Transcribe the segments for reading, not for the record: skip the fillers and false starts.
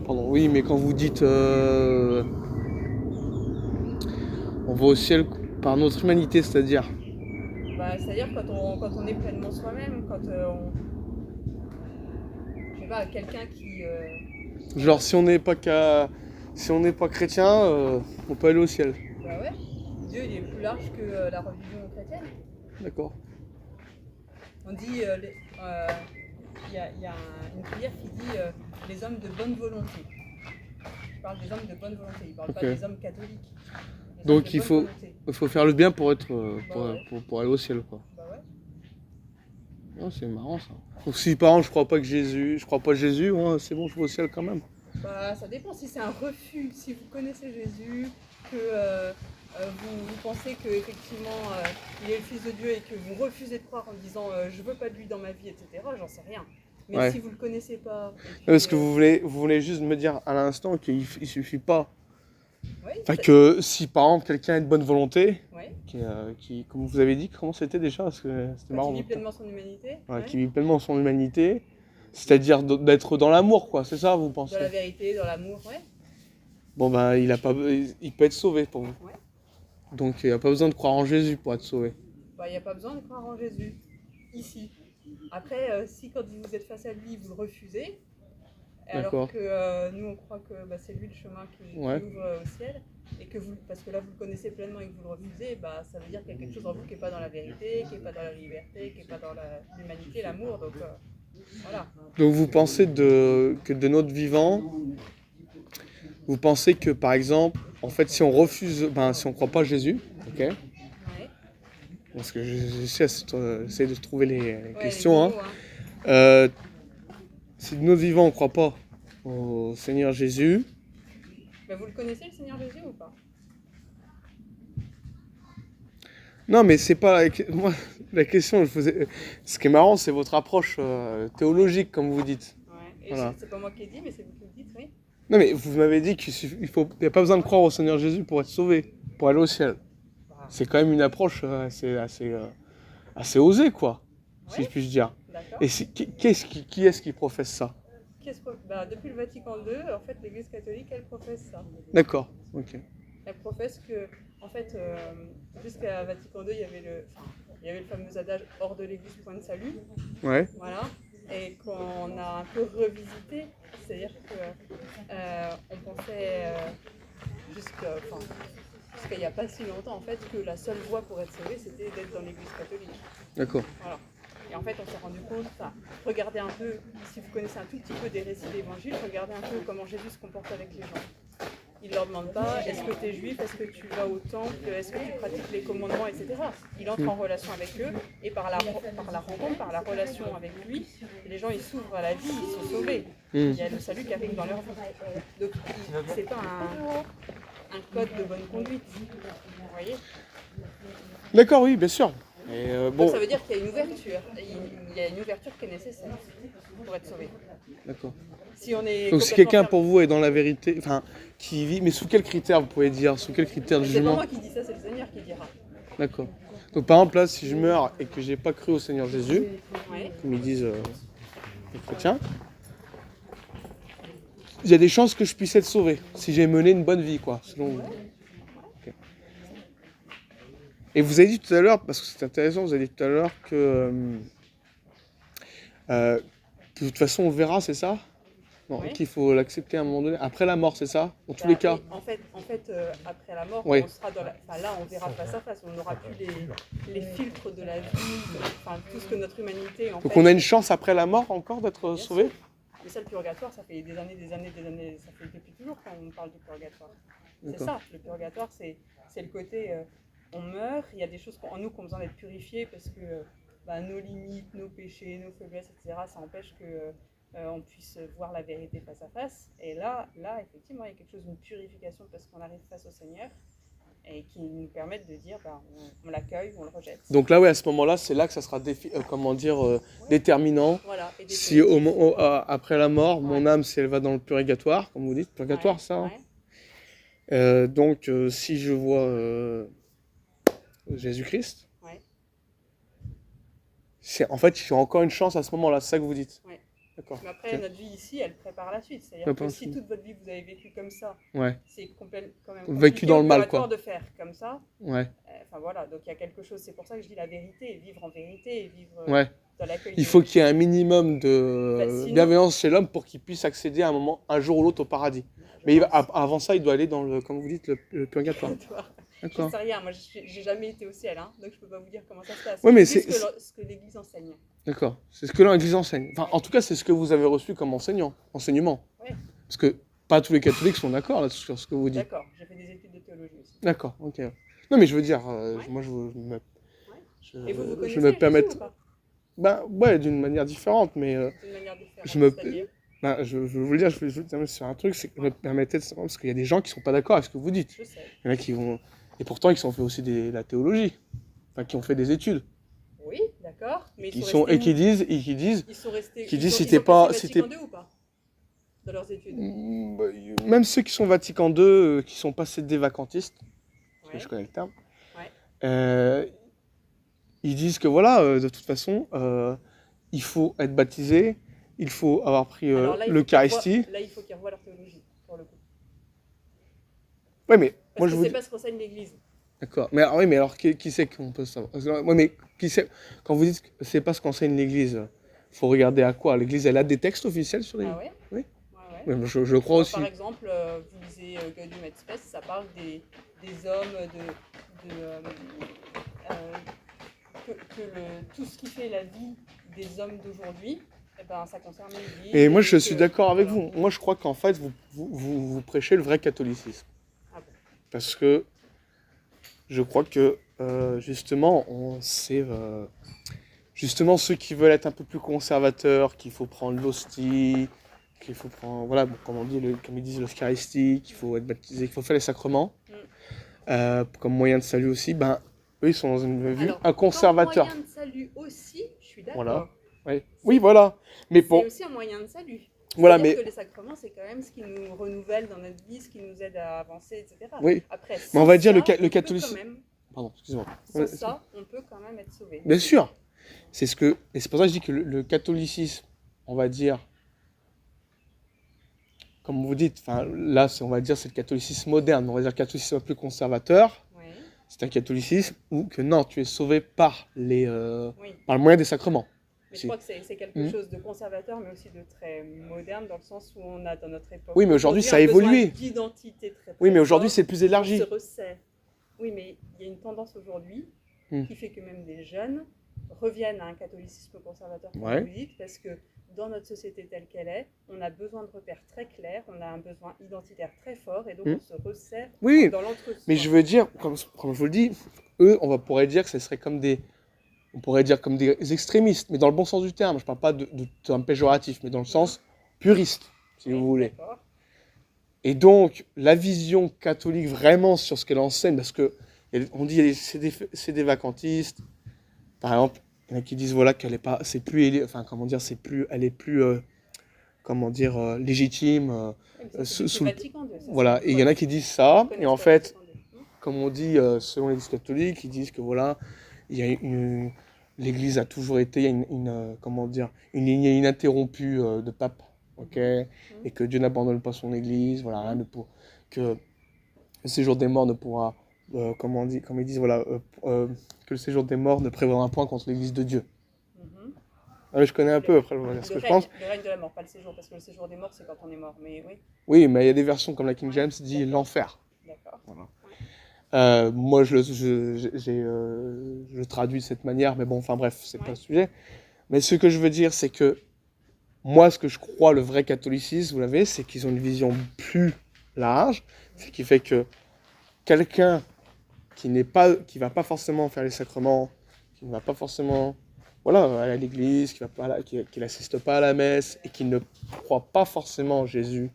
Pardon, oui, mais quand vous dites on va au ciel par notre humanité, c'est-à-dire. Bah, c'est-à-dire quand on est pleinement soi-même, quand je sais pas, quelqu'un qui. Genre, si on n'est pas chrétien, on peut aller au ciel. Bah ouais, Dieu il est plus large que la religion chrétienne. D'accord. On dit, il y a une prière qui dit les hommes de bonne volonté. Il parle des hommes de bonne volonté, il parle pas Ok. des hommes catholiques. Les hommes de Donc bonne volonté. il faut faire le bien pour être, Bah ouais, pour aller au ciel, quoi. bah ouais. Oh, c'est marrant ça. Donc si par exemple je crois pas Jésus, ouais, c'est bon, je vais au ciel quand même. Bah ça dépend si c'est un refus, si vous connaissez Jésus, que vous pensez que effectivement il est le Fils de Dieu et que vous refusez de croire en disant je veux pas de lui dans ma vie, etc. J'en sais rien. Mais Ouais. si vous le connaissez pas, et Parce puis que vous voulez juste me dire à l'instant il suffit pas. oui, Enfin que si par exemple quelqu'un est de bonne volonté, ouais. comme vous avez dit, comment c'était déjà? Parce que c'était Quand marrant. il vit pleinement son humanité, Ouais, ouais. qui vit pleinement son humanité, c'est-à-dire d'être dans l'amour, quoi. C'est ça, vous Dans la pensez? vérité, dans l'amour, ouais. Bon ben il peut être sauvé pour vous. Ouais. Donc il n'y a pas besoin de croire en Jésus pour être sauvé. Bah il n'y a pas besoin de croire en Jésus ici. Après, si quand vous êtes face à lui, vous le refusez, alors D'accord. que nous on croit que c'est lui le chemin qui Ouais. ouvre au ciel, et que vous, parce que là vous le connaissez pleinement et que vous le refusez, bah ça veut dire qu'il y a quelque chose en vous qui n'est pas dans la vérité, qui n'est pas dans la liberté, qui n'est pas dans l'humanité, l'amour, donc voilà. Donc vous pensez que de notre vivant, vous pensez que par exemple, en fait, si on refuse, ben, si on croit pas à Jésus, ok, Ouais. parce que j'essaie de trouver les Ouais, les questions, bons hein. mots, hein. Euh, si de notre vivant on croit pas au Seigneur Jésus, Bah, vous le connaissez le Seigneur Jésus ou pas? non mais c'est pas moi la question. Ce qui est marrant, c'est votre approche théologique, comme vous dites. Ouais. Et Voilà. c'est pas moi qui ai dit, mais c'est vous qui le dites, oui. Non mais vous m'avez dit n'y a pas besoin de croire au Seigneur Jésus pour être sauvé, pour aller au ciel. Bah, C'est quand même une approche assez osée, quoi, si je ouais, puis dire. d'accord. Et qui est-ce qui professe ça? Bah, depuis le Vatican II, en fait, l'Église catholique, elle professe ça. D'accord, ok. Elle professe que, en fait, jusqu'à Vatican II, il y avait le fameux adage hors de l'Église, point de salut. Ouais, Voilà. Et qu'on a un peu revisité, c'est-à-dire que on pensait jusqu'à il n'y a pas si longtemps, en fait, que la seule voie pour être sauvé, c'était d'être dans l'Église catholique. d'accord. Voilà. Et en fait, on s'est rendu compte, regardez un peu, si vous connaissez un tout petit peu des récits d'évangile, regardez un peu comment Jésus se comporte avec les gens. Il ne leur demande pas est-ce que tu es juif, est-ce que tu vas au temple, est-ce que tu pratiques les commandements, etc. Il entre en relation avec eux et par la rencontre, par la relation avec lui, les gens ils s'ouvrent à la vie, ils sont sauvés. Il y a le salut qui arrive dans leur vie. Donc c'est pas un code de bonne conduite. Vous voyez? D'accord, oui, bien sûr. Et Donc ça veut dire qu'il y a une ouverture. Il y a une ouverture qui est nécessaire pour être sauvé. d'accord. Si on est Donc si complètement quelqu'un fermé. pour vous est dans la vérité, enfin, qui vit, mais sous quels critères vous pouvez dire, sous quels critères de C'est pas jugement? moi qui dis ça, c'est le Seigneur qui dira. D'accord. Donc par exemple là, si je meurs et que j'ai pas cru au Seigneur Jésus, Ouais. comme ils disent les chrétiens, il y a des chances que je puisse être sauvé si j'ai mené une bonne vie, quoi, selon vous. Ok. Et vous avez dit tout à l'heure, parce que c'est intéressant, vous avez dit tout à l'heure que euh, de toute façon on verra, c'est ça? Non, Ouais. qu'il faut l'accepter à un moment donné. Après la mort, c'est ça? Dans tous les cas? Oui, en fait après la mort, Oui. on sera là, on verra face à face. On n'aura plus les filtres de la vie, tout ce que notre humanité, en Donc fait. on a une chance après la mort encore d'être Bien sauvé? sûr. Mais ça, le purgatoire, ça fait des années, ça fait depuis toujours qu'on parle du purgatoire. C'est D'accord. ça, le purgatoire, c'est le côté, on meurt, il y a des choses en nous qui ont besoin d'être purifiées parce que nos limites, nos péchés, nos faiblesses, etc., ça empêche que on puisse voir la vérité face à face. Et là, effectivement, il y a quelque chose d'une purification parce qu'on arrive face au Seigneur et qui nous permettent de dire, on l'accueille ou on le rejette. Donc là, oui, à ce moment-là, c'est là que ça sera déterminant. Voilà. Et Si après la mort, mon âme, si elle va dans le purgatoire, comme vous dites, purgatoire, ouais, ça. Hein. Ouais. Donc, si je vois Jésus-Christ, Ouais. en fait, j'ai encore une chance à ce moment-là, c'est ça que vous dites. Ouais. D'accord. Mais après, Ok. notre vie ici, elle prépare la suite. C'est-à-dire Ouais, que pas si aussi. toute votre vie vous avez vécu comme ça, Ouais. c'est quand même Vécu compliqué dans au le mal, purgatoire quoi. de faire comme ça. Ouais. Enfin voilà, donc il y a quelque chose. C'est pour ça que je dis la vérité, vivre en vérité, et vivre Ouais. dans l'accueil Il de faut qu'il y ait un Jésus. minimum Bah, de sinon, bienveillance chez l'homme pour qu'il puisse accéder à un moment, un jour ou l'autre, au paradis. je Mais pense. avant ça, il doit aller dans le, comme vous dites, le purgatoire. J'en D'accord. sais rien, moi j'ai jamais été au ciel, hein, donc je peux pas vous dire comment ça se passe. Ouais, Je mais vous dis ce que l'Église enseigne. D'accord. C'est ce que l'Église enseigne. Enfin, en tout cas, c'est ce que vous avez reçu comme enseignement. Ouais, Parce que pas tous les catholiques sont d'accord là, sur ce que vous dites. d'accord, j'ai fait des études de théologie aussi. D'accord, ok. Non, mais je veux dire, Ouais. moi, Et vous je connaissez me permets. Jésus ou pas? Ben, ouais, d'une manière différente, mais D'une manière différente, je me. c'est-à-dire? Ben, je veux vous le dire, je veux terminer sur un truc, c'est que je me permettais de savoir, parce qu'il y a des gens qui sont pas d'accord avec ce que vous dites. Je sais. Il y en a qui vont. Et pourtant, ils ont fait aussi la théologie. Enfin, qui ont fait des études. Oui, d'accord, mais Et qui disent, ils sont restés. qui Ils disent ont, si ils t'es ont pas. passé Si t'es, Vatican II ou pas? Dans leurs études. même ceux qui sont Vatican II, qui sont passés des vacantistes, parce que Ouais. je connais le terme, Ouais. ils disent que voilà, de toute façon, il faut être baptisé, il faut avoir pris Alors là, l'Eucharistie. il faut qu'ils revoient leur théologie, pour le coup. Ouais, mais Parce moi que je vous c'est dis. pas ce qu'enseigne l'Église. D'accord. Mais oui, mais alors qui c'est qu'on peut savoir? Ouais, mais qui c'est? Quand vous dites que c'est pas ce qu'enseigne l'Église, faut regarder à quoi? L'Église, elle a des textes officiels sur les. Ah ouais? Oui. Ouais. Ouais, je crois aussi. Par exemple, vous lisez Gaudium et Spes, ça parle des hommes, euh, tout ce qui fait la vie des hommes d'aujourd'hui, eh ben, ça concerne l'Église. Et moi, je suis que- d'accord avec voilà. vous. Moi, je crois qu'en fait, vous prêchez le vrai catholicisme. Ah bon. Parce que je crois que, justement, justement, ceux qui veulent être un peu plus conservateurs, qu'il faut prendre l'hostie, qu'il faut prendre, voilà, bon, comme on dit, comme ils disent, l'Eucharistie, qu'il faut être baptisé, qu'il faut faire les sacrements, comme moyen de salut aussi, ben, eux, ils sont dans une vue, Alors, un conservateur. comme moyen de salut aussi, je suis d'accord. Voilà. Ouais. Oui, voilà. Mais C'est bon, aussi un moyen de salut. voilà, C'est-à-dire mais, que les sacrements, c'est quand même ce qui nous renouvelle dans notre vie, ce qui nous aide à avancer, etc. oui. Après, Mais on va sans dire ça, le on peut catholicisme. quand même- Pardon, excusez-moi. Sans Ouais, ça, on peut quand même être sauvé. bien sûr. C'est ce que, et c'est pour ça que je dis que le catholicisme, on va dire, comme vous dites, enfin là, on va dire c'est le catholicisme moderne, on va dire le catholicisme un peu conservateur. Ouais. C'est un catholicisme où que non, tu es sauvé par Oui. par le moyen des sacrements. Mais je Si. crois que c'est quelque chose de conservateur, mais aussi de très moderne, dans le sens où on a dans notre époque. Oui, mais aujourd'hui, ça a un besoin évolué. d'identité très, très Oui, mais aujourd'hui, fort, c'est plus on élargi. se resserre. Oui, mais il y a une tendance aujourd'hui qui fait que même des jeunes reviennent à un catholicisme conservateur, comme Ouais. vous dites, parce que dans notre société telle qu'elle est, on a besoin de repères très clairs, on a un besoin identitaire très fort, et donc on se resserre Oui, dans l'entre-soi. mais je veux dire, comme je vous le dis, eux, pourrait dire que ce serait comme on pourrait dire comme des extrémistes, mais dans le bon sens du terme. Je parle pas de terme péjoratif, mais dans le sens puriste, si vous voulez. D'accord. Et donc, la vision catholique vraiment sur ce qu'elle enseigne, parce que on dit c'est des vacantistes. Par exemple, il y en a qui disent voilà qu'elle est pas, c'est plus, enfin comment dire, c'est plus, elle est plus, comment dire, légitime. Oui, mais ça, c'est sous le le- Vatican II, ça, Voilà. c'est- Et il y en a qui disent ça, Ils et en connaissent pas le fait, Vatican II. comme on dit, selon l'Église catholique, ils disent que voilà, il y a l'Église a toujours été, il y a comment dire, une lignée ininterrompue de papes, ok, et que Dieu n'abandonne pas son Église, voilà, rien que le séjour des morts ne pourra, comme ils disent, voilà, que le séjour des morts ne prévaudra point contre l'Église de Dieu. Mhm. Ah, mais je connais un peu après, voilà, ce que je pense. Le règne de la mort, pas le séjour, parce que le séjour des morts, c'est quand on est mort, mais oui, Oui, mais il y a des versions comme la King Ouais, James dit d'accord. l'enfer. d'accord. Voilà. Moi, je traduis de cette manière, mais bon, enfin bref, c'est pas le sujet. Mais ce que je veux dire, c'est que moi, ce que je crois, le vrai catholicisme, vous l'avez, c'est qu'ils ont une vision plus large, ce qui fait que quelqu'un qui va pas forcément faire les sacrements, qui ne va pas forcément, voilà, aller à l'église, qui n'assiste pas à la messe et qui ne croit pas forcément en Jésus,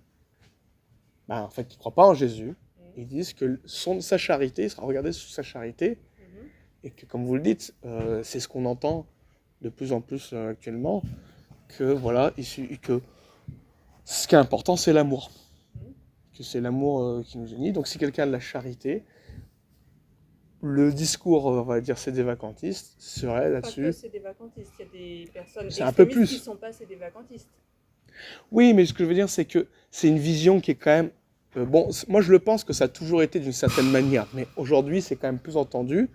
bah, en fait, qui ne croit pas en Jésus, ils disent que sa charité, il sera regardé sous sa charité, et que, comme vous le dites, c'est ce qu'on entend de plus en plus actuellement, que voilà, que ce qui est important, c'est l'amour. Que c'est l'amour qui nous unit. Donc si quelqu'un a de la charité, le discours, on va dire, c'est des vacantistes, serait Pas là-dessus. que c'est des vacantistes, il y a des personnes C'est un peu extrémistes plus. qui ne sont pas, c'est des vacantistes. Oui, mais ce que je veux dire, c'est que c'est une vision qui est quand même... bon, moi je le pense que ça a toujours été d'une certaine manière, mais aujourd'hui c'est quand même plus entendu,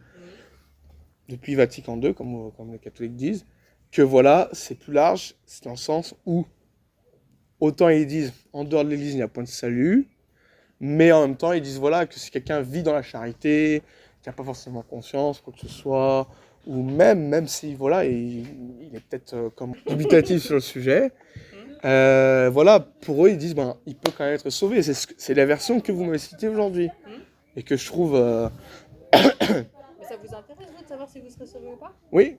depuis Vatican II, comme les catholiques disent, que voilà, c'est plus large, c'est dans le sens où autant ils disent en dehors de l'Église il n'y a point de salut, mais en même temps ils disent voilà que si quelqu'un vit dans la charité, qui n'a pas forcément conscience, quoi que ce soit, ou même si voilà, il est peut-être comme dubitatif sur le sujet, voilà, pour eux ils disent ben il peut quand même être sauvé. C'est la version que vous m'avez citée aujourd'hui et que je trouve Mais ça vous intéresse, vous, de savoir si vous serez sauvé ou pas? oui.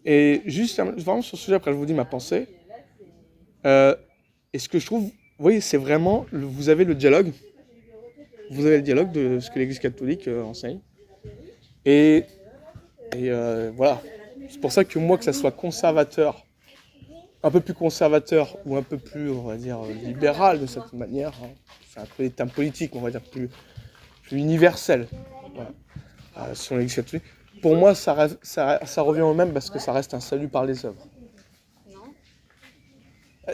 Et juste vraiment sur ce sujet, après je vous dis ma pensée. Et ce que je trouve, oui, c'est vraiment, vous avez le dialogue. Vous avez le dialogue de ce que l'Église catholique enseigne. Et voilà. C'est pour ça que moi, que ça soit conservateur, un peu plus conservateur ou un peu plus, on va dire, libéral de cette manière, hein, c'est un peu des termes politiques, on va dire, plus universel. Voilà. Sur l'Église catholique. Pour moi, ça revient au même parce que ça reste un salut par les œuvres. Non?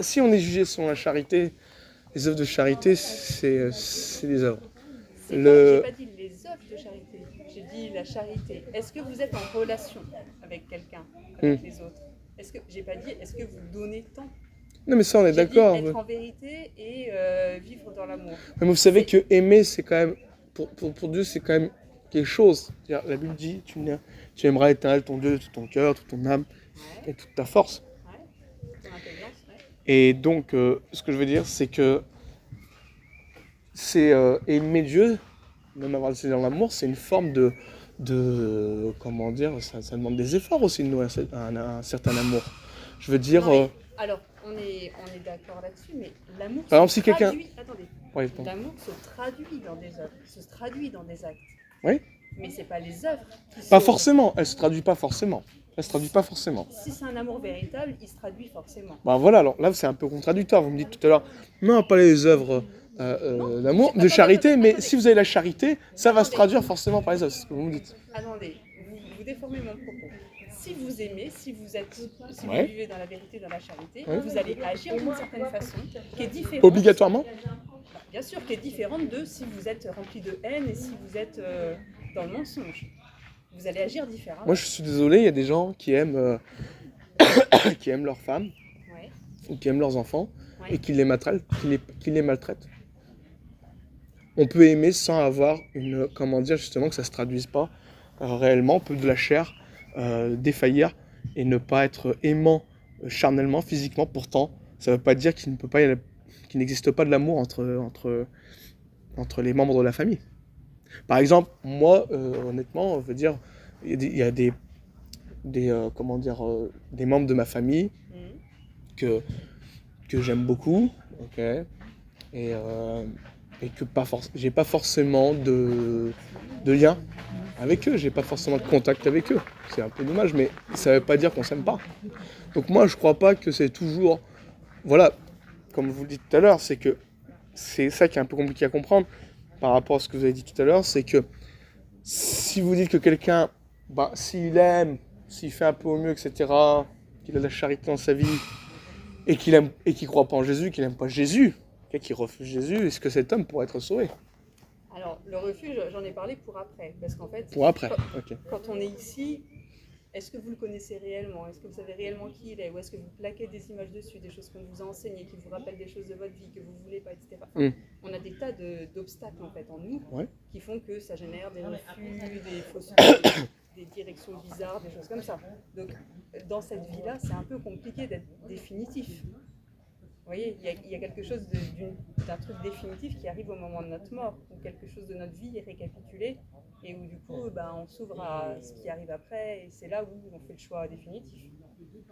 Si on est jugé selon la charité, les œuvres de charité, c'est des œuvres. J'ai pas dit les œuvres de charité, j'ai dit la charité. Est-ce que vous êtes en relation avec quelqu'un, avec les autres? J'ai pas dit est-ce que vous donnez tant? Non mais ça on est J'ai dit d'accord. être en vérité et vivre dans l'amour. Mais vous savez que aimer c'est quand même, pour Dieu c'est quand même quelque chose. C'est-à-dire, la Bible dit tu aimeras l'éternel ton Dieu de tout ton cœur, toute ton âme et toute ta force. Ouais. Ton intelligence, ouais. Et donc ce que je veux dire c'est que c'est aimer Dieu, même avoir le dans l'amour, c'est une forme de comment dire, ça demande des efforts aussi de nouer un certain amour. Je veux dire... Non, alors, on est d'accord là-dessus, mais l'amour Par exemple, se si quelqu'un... traduit... Attendez. Ouais, L'amour se traduit dans des œuvres, se traduit dans des actes. Oui. Mais c'est pas les œuvres qui Pas sont... forcément, elle se traduit pas forcément. Elle se traduit pas forcément. Si c'est un amour véritable, il se traduit forcément. Ben voilà, alors là c'est un peu contradictoire. Vous me dites tout à l'heure, non, pas les œuvres d'amour, de charité, mais si vous avez la charité, ça va se traduire forcément par les œuvres, c'est ce que vous me dites. Attendez, vous déformez mon propos. Si vous aimez, si vous Ouais. vivez dans la vérité, dans la charité, Ouais. vous allez agir d'une certaine façon qui est différente. Obligatoirement? Bien sûr, qui est différente de si vous êtes rempli de haine et si vous êtes dans le mensonge. Vous allez agir différemment. Moi je suis désolé, il y a des gens qui aiment, qui aiment leurs femmes, Ouais. ou qui aiment leurs enfants, Ouais. et qui les maltraitent. On peut aimer sans avoir comment dire justement que ça se traduise pas réellement, on peut de la chair défaillir et ne pas être aimant charnellement, physiquement. Pourtant, ça ne veut pas dire qu'il n'existe pas de l'amour entre les membres de la famille. Par exemple, moi, honnêtement, je veux dire, il y a des membres de ma famille que j'aime beaucoup, ok, et que j'ai pas forcément de lien avec eux, j'ai pas forcément de contact avec eux. C'est un peu dommage, mais ça veut pas dire qu'on s'aime pas. Donc moi, je crois pas que c'est toujours... Voilà, comme je vous le dis tout à l'heure, c'est que c'est ça qui est un peu compliqué à comprendre par rapport à ce que vous avez dit tout à l'heure, c'est que si vous dites que quelqu'un, bah, s'il aime, s'il fait un peu au mieux, etc., qu'il a de la charité dans sa vie, et qu'il croit pas en Jésus, qu'il n'aime pas Jésus, qu'il refuse Jésus, est-ce que cet homme pourrait être sauvé? Alors, le refuge, j'en ai parlé pour après. Parce qu'en fait, Pour après, ok. quand on est ici, est-ce que vous le connaissez réellement? Est-ce que vous savez réellement qui il est? Ou est-ce que vous plaquez des images dessus, des choses qu'on vous a enseignées, qui vous rappellent des choses de votre vie que vous ne voulez pas, etc. Enfin, on a des tas d'obstacles en fait en nous qui font que ça génère des refus, des fausses des directions bizarres, des choses comme ça. Donc, dans cette vie-là, c'est un peu compliqué d'être définitif. Vous voyez, il y a quelque chose d'un truc définitif qui arrive au moment de notre mort, où quelque chose de notre vie est récapitulé, et où du coup, on s'ouvre à ce qui arrive après, et c'est là où on fait le choix définitif.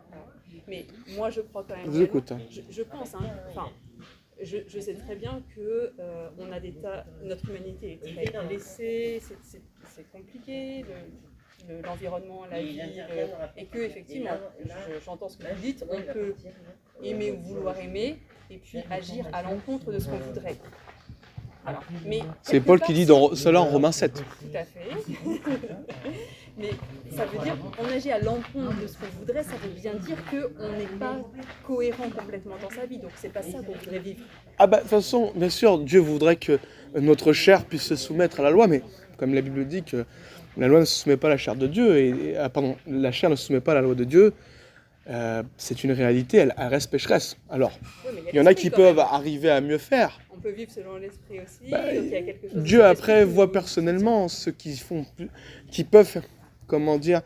Voilà. Mais moi, je crois quand même... Je vous écoute. Hein. Je pense, enfin, je sais très bien que on a notre humanité est très blessée, c'est compliqué, l'environnement, la vie, et que effectivement, j'entends ce que vous dites, on peut aimer ou vouloir aimer, et puis agir à l'encontre de ce qu'on voudrait. Alors, mais c'est Paul qui dit cela en Romains 7. Tout à fait. Mais ça veut dire, on agit à l'encontre de ce qu'on voudrait, ça veut bien dire qu'on n'est pas cohérent complètement dans sa vie. Donc c'est pas ça qu'on voudrait vivre. Ah bah de toute façon, bien sûr, Dieu voudrait que notre chair puisse se soumettre à la loi, mais comme la Bible dit que la loi ne se soumet pas à la chair de Dieu, pardon, la chair ne se soumet pas à la loi de Dieu, c'est une réalité, elle reste pécheresse. Alors, Oui, mais il y en a qui l'esprit, quand peuvent même. arriver à mieux faire. On peut vivre selon l'esprit aussi, Bah, donc il y a quelque chose Dieu de après l'esprit qui voit nous- personnellement ceux qui peuvent, comment dire,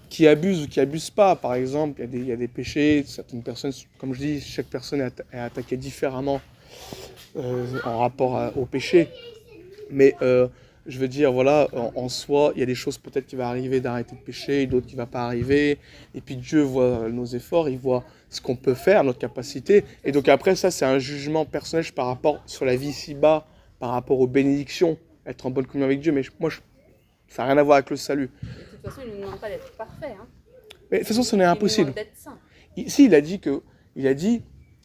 qui abusent ou qui abusent pas. Par exemple, il y a des péchés, certaines personnes, comme je dis, chaque personne est attaquée différemment en rapport au péché. Mais je veux dire, voilà, en soi, il y a des choses peut-être qui vont arriver d'arrêter de pécher, d'autres qui ne vont pas arriver. Et puis Dieu voit nos efforts, il voit ce qu'on peut faire, notre capacité. Et donc après, ça, c'est un jugement personnel par rapport sur la vie ici-bas, par rapport aux bénédictions, être en bonne communion avec Dieu. Mais ça n'a rien à voir avec le salut. De toute façon, il ne nous demande pas d'être parfait. Hein. Mais de toute façon, ce n'est Il nous impossible. demande d'être saint. Si,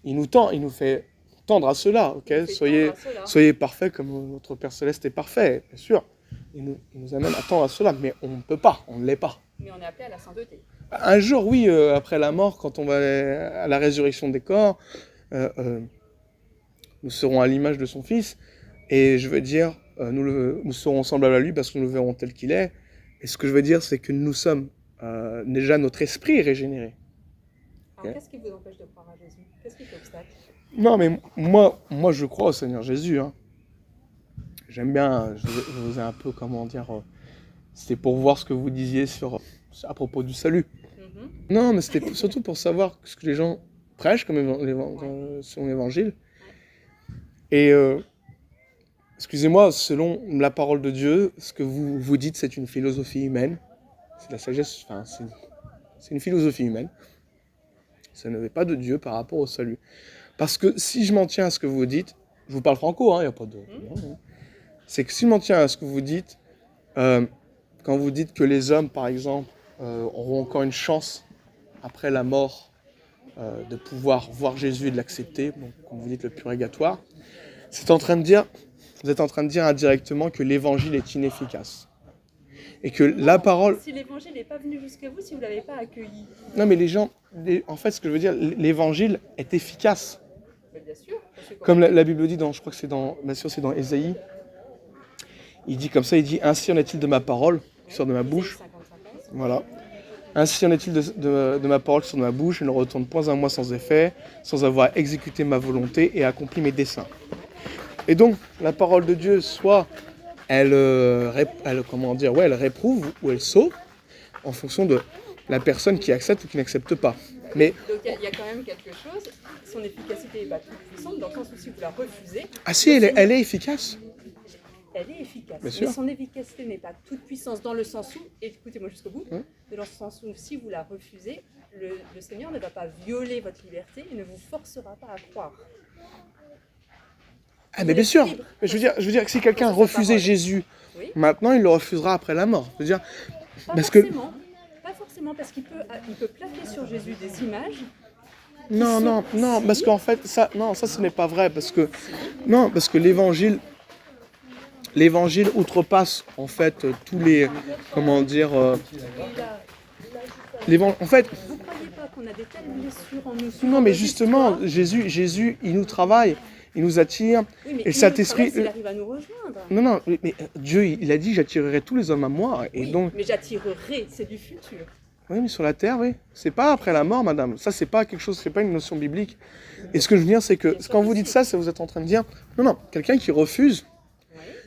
il nous tend, il nous fait tendre à cela, ok? Il nous fait Soyez, tendre à cela. soyez parfaits comme notre Père Céleste est parfait, bien sûr. Il nous amène à tendre à cela, mais on ne peut pas, on ne l'est pas. Mais on est appelé à la sainteté. Un jour, oui, après la mort, quand on va à la résurrection des corps, nous serons à l'image de son Fils, et je veux dire, nous serons semblables à lui parce que nous le verrons tel qu'il est. Et ce que je veux dire, c'est que nous sommes, déjà notre esprit est régénéré. Alors Ok. qu'est-ce qui vous empêche de croire à Jésus? Qu'est-ce qui fait obstacle? Non, mais moi je crois au Seigneur Jésus. Hein. J'aime bien, je vous ai un peu, comment dire, c'était pour voir ce que vous disiez à propos du salut. Mhm. Non, mais c'était surtout pour savoir ce que les gens prêchent comme son évangile. Et excusez-moi, selon la parole de Dieu, ce que vous dites, c'est une philosophie humaine. C'est de la sagesse, enfin, c'est une philosophie humaine. Ça ne veut pas de Dieu par rapport au salut. Parce que si je m'en tiens à ce que vous dites, je vous parle franco, il n'y a pas de... non. C'est que si je m'en tiens à ce que vous dites, quand vous dites que les hommes, par exemple, auront encore une chance après la mort de pouvoir voir Jésus et de l'accepter, bon, comme vous dites le purgatoire, vous êtes en train de dire indirectement que l'évangile est inefficace. Et que la parole... Si l'évangile n'est pas venu jusqu'à vous, si vous ne l'avez pas accueilli, Non mais en fait ce que je veux dire, l'évangile est efficace. ben, bien sûr. Parce que Comme la Bible dit, je crois que bien sûr c'est dans Ésaïe, il dit comme ça, il dit « Ainsi en est-il de ma parole qui sort de ma bouche ». 50-50. Voilà. Ainsi en est-il de ma parole qui sort de ma bouche, elle ne retourne point à moi sans effet, sans avoir exécuté ma volonté et accompli mes desseins. Et donc, la parole de Dieu, soit elle réprouve ou elle sauve en fonction de la personne qui accepte ou qui n'accepte pas. Mais, Donc il y a quand même quelque chose, son efficacité n'est pas toute puissante, dans le sens où si vous la refusez, ah si, elle est efficace. elle est efficace. Bien sûr. Mais son efficacité n'est pas toute puissance dans le sens où, écoutez-moi jusqu'au bout, Hein dans le sens où si vous la refusez, le Seigneur ne va pas violer votre liberté et ne vous forcera pas à croire. Ah mais bien sûr, mais je veux dire que si quelqu'un refusait Jésus, Oui. maintenant il le refusera après la mort. Je veux dire, Pas parce que... forcément, parce qu'il peut plaquer sur Jésus des images. Non, parce qu'en fait, ça ce n'est pas vrai, parce que l'évangile outrepasse en fait tous les, comment dire, en fait, Vous croyez pas qu'on a des telles blessures en nous? non mais justement, Jésus, il nous travaille, il nous attire, Oui, mais et le Saint-Esprit, il arrive à nous rejoindre. non, mais Dieu, il a dit, j'attirerai tous les hommes à moi, et Oui, donc, mais j'attirerai, c'est du futur. oui, mais sur la terre, oui, c'est pas après la mort, madame, ça c'est pas quelque chose, c'est pas une notion biblique, et ce que je veux dire, c'est que, quand vous dites ça, vous êtes en train de dire, non, quelqu'un qui refuse,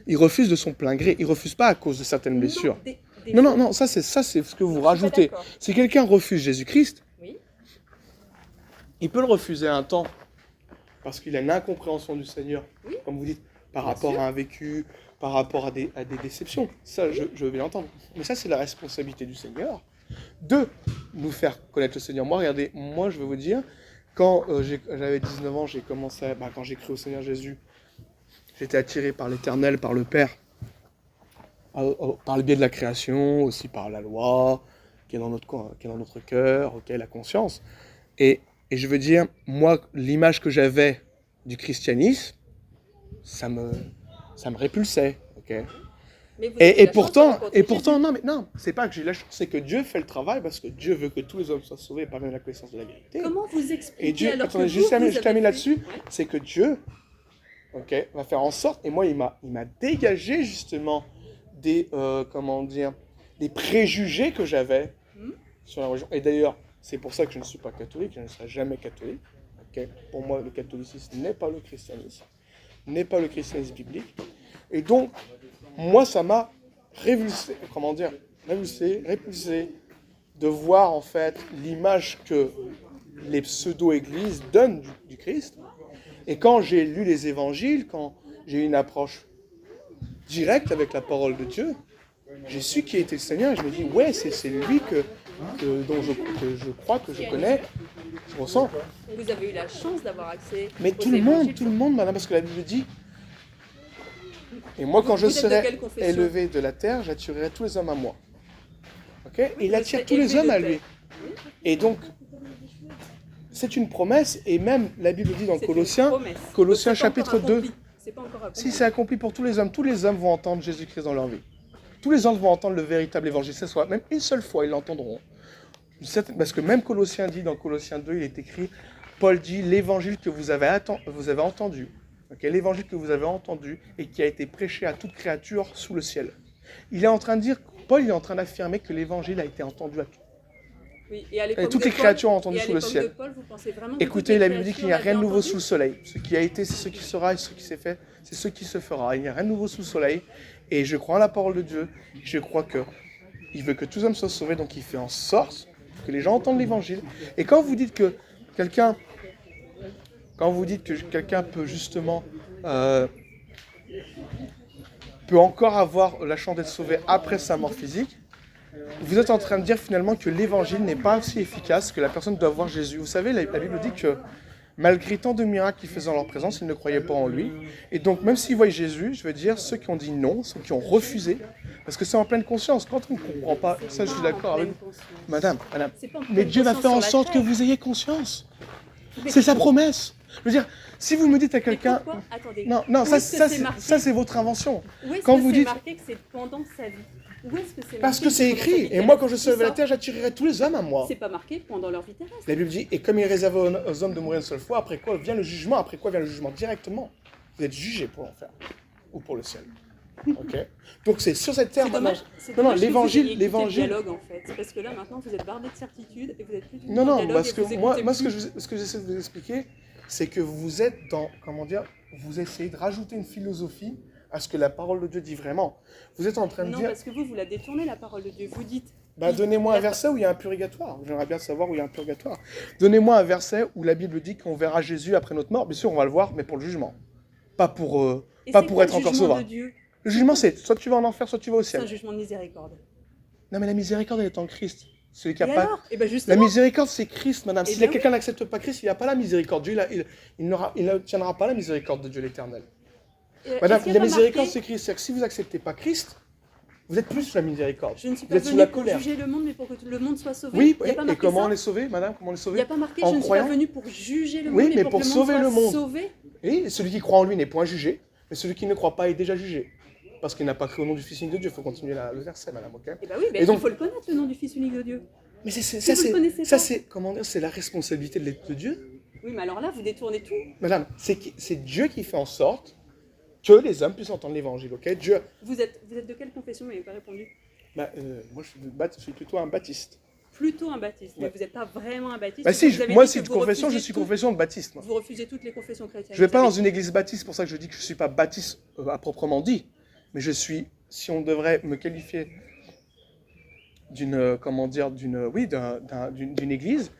il refuse de son plein gré, il refuse pas à cause de certaines blessures. Non, ça c'est ce que vous rajoutez. Si quelqu'un refuse Jésus-Christ, Oui. il peut le refuser un temps parce qu'il a une incompréhension du Seigneur, Oui. comme vous dites, par Bien rapport sûr. à un vécu, par rapport à des déceptions. Ça, je vais l'entendre. Mais ça, c'est la responsabilité du Seigneur de nous faire connaître le Seigneur. Moi, regardez, je vais vous dire, quand j'avais 19 ans, j'ai commencé, quand j'ai cru au Seigneur Jésus, j'étais attiré par l'Éternel, par le Père, par le biais de la création, aussi par la loi, qui est dans notre cœur, la conscience. Et je veux dire, moi, l'image que j'avais du christianisme, ça me répulsait, ok. Mais vous avez Et la chance de rencontrer pourtant, Jésus. non, mais non, c'est pas que j'ai la chance, c'est que Dieu fait le travail parce que Dieu veut que tous les hommes soient sauvés par la connaissance de la vérité. Comment vous Et expliquez Dieu, alors attendez, que je vous termine avez là-dessus, fait- c'est que Dieu, ok, va faire en sorte, et moi, il m'a dégagé justement des, comment dire, des préjugés que j'avais Hmm. sur la religion. Et d'ailleurs, c'est pour ça que je ne suis pas catholique, je ne serai jamais catholique. Ok. Pour moi, le catholicisme n'est pas le christianisme, n'est pas le christianisme biblique. Et donc, moi, ça m'a révulsé, comment dire, répulsé de voir en fait l'image que les pseudo-églises donnent du Christ. Et quand j'ai lu les évangiles, quand j'ai eu une approche directe avec la parole de Dieu, j'ai su qui était le Seigneur. Et je me dis, ouais, c'est lui dont que je crois, que je connais, je ressens. Vous avez eu la chance d'avoir accès Mais aux tout le évangiles. monde, madame, parce que la Bible dit, et moi, quand je Vous êtes de serai quelle confession? élevé de la terre, j'attirerai tous les hommes à moi. Ok. Et il Vous attire serez tous les élevé hommes de à terre. lui. Et donc, c'est une promesse, et même la Bible dit dans C'est une Colossiens, promesse. Colossiens Donc, c'est pas chapitre encore 2, accompli. C'est pas encore accompli. si c'est accompli pour tous les hommes vont entendre Jésus-Christ dans leur vie. Tous les hommes vont entendre le véritable évangile, ce soit même une seule fois, ils l'entendront. Parce que même Colossiens dit, dans Colossiens 2, il est écrit, Paul dit, l'évangile que vous avez entendu, okay, l'évangile que vous avez entendu et qui a été prêché à toute créature sous le ciel. Il est en train de dire, Paul il est en train d'affirmer que l'évangile a été entendu à tous. Oui, et à l'époque toutes de les Paul- créatures ont entendu et à sous le l'époque ciel. de Paul, vous pensez vraiment que Écoutez, toutes la les Bible dit qu'il n'y créatures a rien de l'avaient nouveau entendu sous le soleil. Ce qui a été, c'est ce qui sera, et ce qui s'est fait, c'est ce qui se fera. Il n'y a rien de nouveau sous le soleil. Et je crois en la parole de Dieu. Je crois que il veut que tous les hommes soient sauvés, donc il fait en sorte que les gens entendent l'évangile. Et quand vous dites que quelqu'un peut justement peut encore avoir la chance d'être sauvé après sa mort physique, vous êtes en train de dire finalement que l'évangile n'est pas aussi efficace, que la personne doit voir Jésus. Vous savez, la Bible dit que malgré tant de miracles qu'il faisait en leur présence, ils ne croyaient pas en lui. Et donc, même s'ils voient Jésus, je veux dire, ceux qui ont dit non, ceux qui ont refusé, parce que c'est en pleine conscience. Quand on ne comprend pas, ça je suis d'accord avec vous. Madame, C'est pas en mais pleine Dieu va conscience faire en sur la sorte que terre. vous ayez conscience. Mais C'est sa promesse. Je veux dire, si vous me dites à mais quelqu'un... pourquoi Attendez. Non, Où est-ce que c'est marqué ça c'est votre invention. Où est-ce quand que vous c'est dites- marqué que c'est pendant sa vie? Où est-ce que c'est Parce marqué que c'est pendant sa écrit. vie Et moi, quand je terrestre? serai Tout à la ça, terre, j'attirerai tous les hommes à moi. c'est pas marqué pendant leur vie terrestre. La Bible dit, et comme il est réservé aux hommes de mourir une seule fois, après quoi vient le jugement? Après quoi vient le jugement directement? Vous êtes jugé pour l'enfer ou pour le ciel. Ok. Donc c'est sur cette terre C'est maintenant. dommage, c'est Non, non, dommage que vous l'évangile, ayez quitté le l'évangile. dialogue en fait. Parce que là maintenant vous êtes bardé de certitude et vous êtes plus du tout Non, dans le non, dialogue parce et que vous moi, écoutez ce que j'essaie de vous expliquer, c'est que vous êtes dans, comment dire, vous essayez de rajouter une philosophie à ce que la parole de Dieu dit vraiment. Vous êtes en train de Non, dire, parce que vous la détournez la parole de Dieu. Vous dites. bah, donnez-moi un verset où il y a un purgatoire. J'aimerais bien savoir où il y a un purgatoire. Donnez-moi un verset où la Bible dit qu'on verra Jésus après notre mort. Bien sûr, on va le voir, mais pour le jugement. Pas pour, Et pas c'est pour quoi être le encore jugement sauveur. de Dieu? Le jugement, c'est soit tu vas en enfer, soit tu vas au C'est un ciel. jugement de miséricorde. Non, mais la miséricorde, elle est en Christ. Celui qui a Et pas... alors? Eh ben La justement. miséricorde, c'est Christ, madame. Eh Si bien quelqu'un n'accepte pas Christ, il n'y a pas la miséricorde. Dieu, il n'obtiendra pas la miséricorde de Dieu l'éternel. Madame, Est-ce qu'il y la a pas miséricorde, marqué- c'est Christ. C'est-à-dire que si vous n'acceptez pas Christ, vous êtes plus sous la miséricorde. Je ne suis Vous pas êtes sous la venue pour colère. juger le monde, mais pour que le monde soit sauvé. Oui, Il y a oui. pas Et marqué comment ça. les sauver, madame? Comment les Il sauver? n'y a pas marqué, En je ne suis croyant. pas venue pour juger le monde, Oui, mais mais pour pour que le sauver monde le soit monde. sauvé. Et celui qui croit en lui n'est point jugé, mais celui qui ne croit pas est déjà jugé. Parce qu'il n'a pas cru au nom du Fils unique de Dieu. Il faut continuer le verset, madame, ok? Eh ben oui, mais Et donc- il faut le connaître, le nom du Fils unique de Dieu. Mais vous le connaissez ça pas. c'est, comment dire, c'est la responsabilité de Dieu. Oui, mais alors là, vous détournez tout. Madame, c'est Dieu qui fait en sorte que les hommes puissent entendre l'évangile, ok? Dieu, Vous êtes de quelle confession? Vous n'avez pas répondu. bah, moi je suis plutôt un baptiste. Plutôt un baptiste, mais Ouais. vous n'êtes pas vraiment un baptiste. Bah parce si, que vous avez moi dit c'est que de vous confession, je refusez suis tout. confession de baptiste. Moi. Vous refusez toutes les confessions chrétiennes. Je vais pas Vous dans savez- une église baptiste, c'est pour ça que je dis que je suis pas baptiste à proprement dit, mais je suis, si on devrait me qualifier d'une, comment dire, d'une église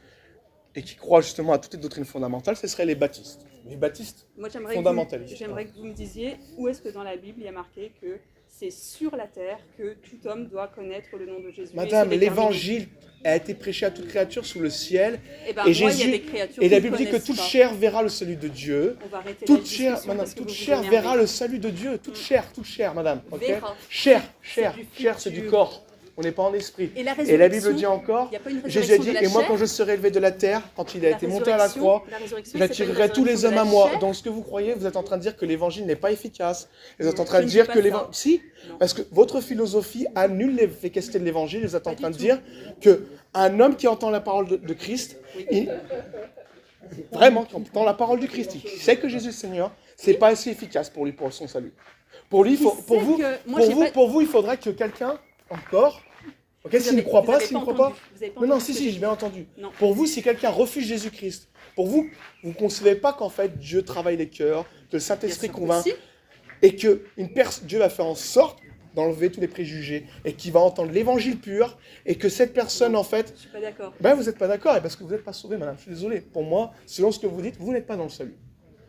et qui croit justement à toutes les doctrines fondamentales, ce seraient les baptistes. Les baptistes. Moi, j'aimerais Fondamentaliste. que vous me disiez où est-ce que dans la Bible il y a marqué que c'est sur la terre que tout homme doit connaître le nom de Jésus. Madame, et se déterminer. l'évangile a été prêché à toute créature sous le ciel. Eh ben, Et moi, il y a Jésus, des créatures et la qui Bible ne dit que connaissent toute pas. chair verra le salut de Dieu. On va arrêter Toute la chair, discussion madame, parce que toute vous vous chair énervez. verra le salut de Dieu. Toute chair, madame. ok Verra. Chair, C'est chair, du chair, c'est du futur. corps. on n'est pas en esprit. Et la Et la Bible résurrection, dit encore, il n'y a pas une Jésus a résurrection dit, de la et moi chair. quand je serai élevé de la terre, quand il a La été monté à la résurrection, croix, la résurrection, c'est pas une j'attirerai tous les résurrection hommes de à la moi. chair. Donc ce que vous croyez, vous êtes en train de dire que l'évangile n'est pas efficace. Vous êtes en Non, train je de ne dis dire pas que ça. l'évangile... Si, Non. parce que votre philosophie annule l'efficacité de l'évangile. Vous êtes en Pas du train de tout. dire qu'un homme qui entend la parole de Christ, Oui. vraiment, qui entend la parole du Christ, qui sait que Jésus est Seigneur, c'est pas assez efficace pour lui, pour son salut. Pour lui, Qui pour sait vous, que moi, j'ai pas- pour vous, il faudrait que quelqu'un, encore, ok, s'il ne croit pas, s'il ne croit pas, non, si, j'ai bien entendu. Non. Pour vous, si quelqu'un refuse Jésus-Christ, pour vous, vous ne concevez pas qu'en fait, Dieu travaille les cœurs, que le Saint-Esprit Bien sûr convainc, que si. et que Dieu va faire en sorte d'enlever tous les préjugés, et qu'il va entendre l'évangile pur, et que cette personne, en fait, Je suis pas d'accord. ben vous n'êtes pas d'accord, et parce que vous n'êtes pas sauvé, madame, je suis désolé. Pour moi, selon ce que vous dites, vous n'êtes pas dans le salut.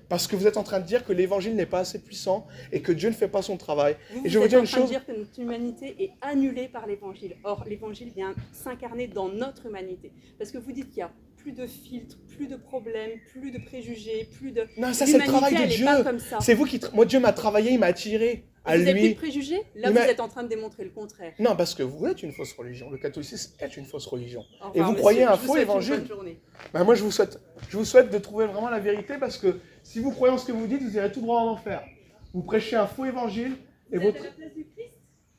Parce que vous êtes en train de dire que l'évangile n'est pas assez puissant et que Dieu ne fait pas son travail. Vous, Et je vous vous êtes dire en une train de chose. dire que notre humanité est annulée par l'évangile. Or, l'évangile vient s'incarner dans notre humanité. Parce que vous dites qu'il y a plus de filtres, plus de problèmes, plus de préjugés, plus de... Non, ça c'est le travail de L'humanité, elle est Dieu. pas comme ça. C'est vous qui... Moi, Dieu m'a travaillé, il m'a attiré à Vous avez plus lui. de préjugés? Là, Il vous m'a- êtes en train de démontrer le contraire. Non, parce que vous êtes une fausse religion. Le catholicisme est une fausse religion. Au revoir, Et vous monsieur. croyez un Je vous faux souhaite une évangile. bonne journée. Ben, moi, je vous souhaite de trouver vraiment la vérité parce que si vous croyez en ce que vous dites, vous irez tout droit en enfer. Vous prêchez un faux évangile et votre...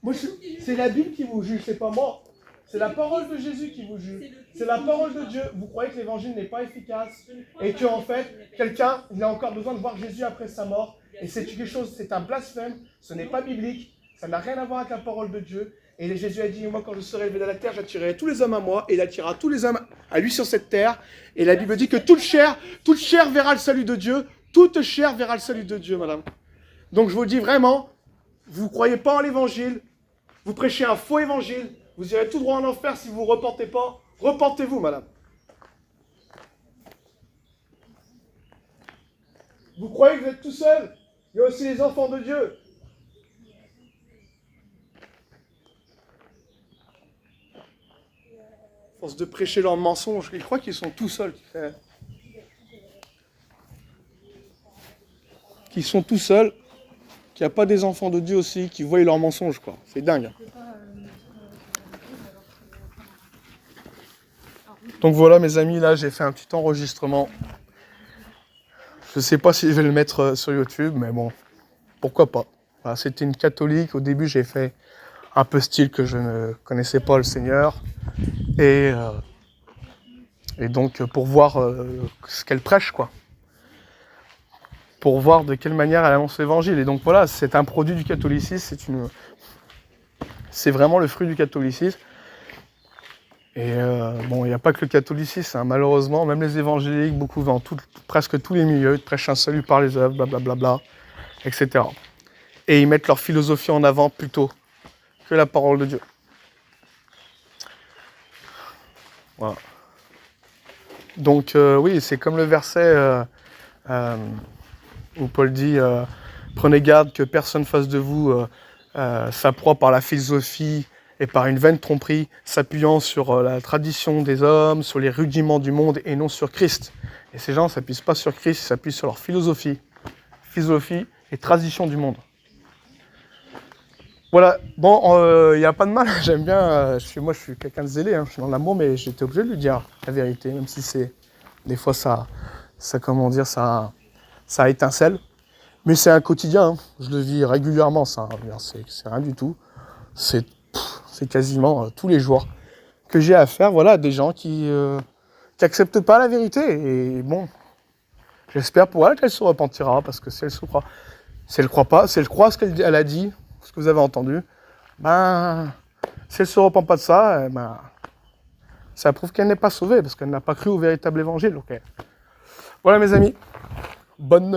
Moi, c'est la Bible qui vous juge, c'est pas moi. C'est la parole de Jésus qui vous juge. C'est la parole de Dieu. Vous croyez que l'évangile n'est pas efficace et que en fait, quelqu'un, il a encore besoin de voir Jésus après sa mort. Et c'est quelque chose, c'est un blasphème. Ce n'est pas biblique. Ça n'a rien à voir avec la parole de Dieu. Et Jésus a dit, moi, quand je serai élevé de la terre, j'attirerai tous les hommes à moi. Et il attirera tous les hommes à lui sur cette terre. Et la Bible dit que toute chair verra le salut de Dieu. Toute chair verra le salut de Dieu, madame. Donc je vous dis vraiment, vous ne croyez pas en l'évangile. Vous prêchez un faux évangile. Vous irez tout droit en enfer si vous ne repentez pas. Repentez-vous, madame. Vous croyez que vous êtes tout seul? Il y a aussi les enfants de Dieu. À force de prêcher leurs mensonges, ils croient qu'ils sont tout seuls. Qu'ils sont tout seuls, qu'il n'y a pas des enfants de Dieu aussi qui voient leurs mensonges, quoi. C'est dingue. Donc voilà mes amis, là j'ai fait un petit enregistrement. Je ne sais pas si je vais le mettre sur YouTube, mais bon, pourquoi pas. Voilà, c'était une catholique, au début j'ai fait un peu style que je ne connaissais pas le Seigneur. Et donc pour voir ce qu'elle prêche, quoi. Pour voir de quelle manière elle annonce l'évangile. Et donc voilà, c'est un produit du catholicisme, c'est vraiment le fruit du catholicisme. Et bon, il n'y a pas que le catholicisme, hein. Malheureusement, même les évangéliques, beaucoup dans presque tous les milieux, ils prêchent un salut par les œuvres, blablabla, etc. Et ils mettent leur philosophie en avant plutôt que la parole de Dieu. Voilà. Donc oui, c'est comme le verset où Paul dit prenez garde que personne fasse de vous sa proie par la philosophie et par une vaine tromperie, s'appuyant sur la tradition des hommes, sur les rudiments du monde et non sur Christ. Et ces gens ne s'appuient pas sur Christ, ils s'appuient sur leur philosophie et tradition du monde. Voilà, bon, il n'y a pas de mal, j'aime bien, moi je suis quelqu'un de zélé, hein, je suis dans l'amour, mais j'étais obligé de lui dire la vérité, même si c'est, des fois ça étincelle. Mais c'est un quotidien, hein, je le vis régulièrement, ça, c'est rien du tout. C'est quasiment tous les jours que j'ai affaire, voilà, à des gens qui acceptent pas la vérité. Et bon, j'espère pour elle qu'elle se repentira, parce que si elle croit pas, si elle croit ce qu'elle a dit, ce que vous avez entendu, ben, si elle se repent pas de ça, ben, ça prouve qu'elle n'est pas sauvée, parce qu'elle n'a pas cru au véritable évangile. Okay. Voilà mes amis, bonne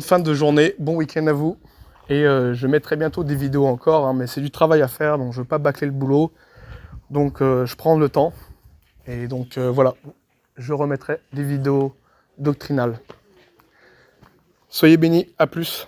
fin de journée, bon week-end à vous. Et je mettrai bientôt des vidéos encore, hein, mais c'est du travail à faire, donc je ne veux pas bâcler le boulot. Donc je prends le temps. Et donc voilà, je remettrai des vidéos doctrinales. Soyez bénis, à plus.